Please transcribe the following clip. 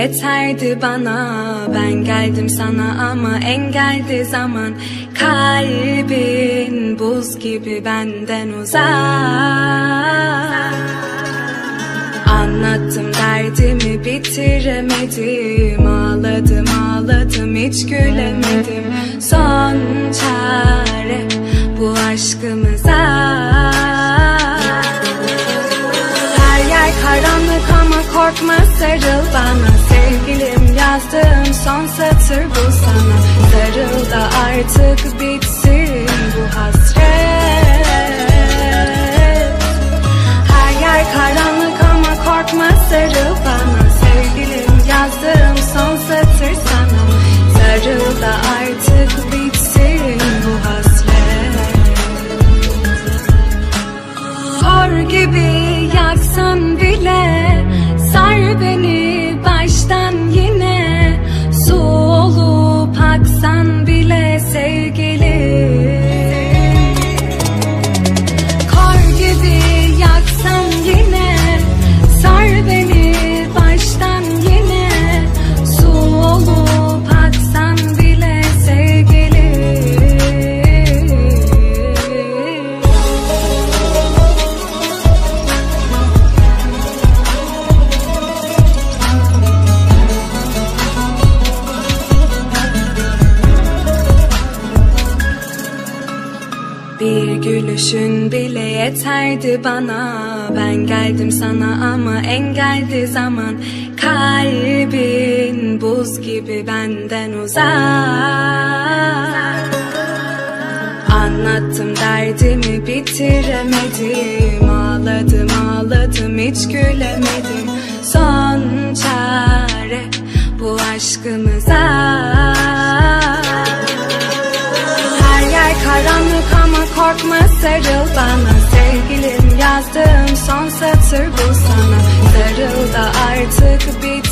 yeterdi bana. Ben geldim sana ama engeldi zaman. Kalbin buz gibi benden uzak. Anlattım derdimi bitiremedim. Ağladım ağladım hiç gülemedim. Son çare bu aşkımıza. Her yer karanlık ama korkma sarıl bana. Sevgilim yazdığım son satır bu sana. Sarıl da artık bitsin bu hasret. Her yer karanlık ama korkma sarıl bana. Sevgilim yazdığım son satır sana. Sarıl da artık bitsin bu hasret. Kor gibi yaksan bile sar beni baştan yine. Su olup aksan bile sevgilim. Kor gibi yaksan yine sar beni baştan yine. Su olup aksan bile sevgilim. Bir gülüşün bile yeterdi bana. Ben geldim sana ama engeldi zaman. Kalbin buz gibi benden uzak. Anlattım derdimi bitiremedim. Ağladım ağladım hiç gülemedim. Son çare bu aşkımıza. Her yer karanlık ama korkma sarıl bana. Sevgilim yazdığım son satır bu sana. Sarıl da artık bitsin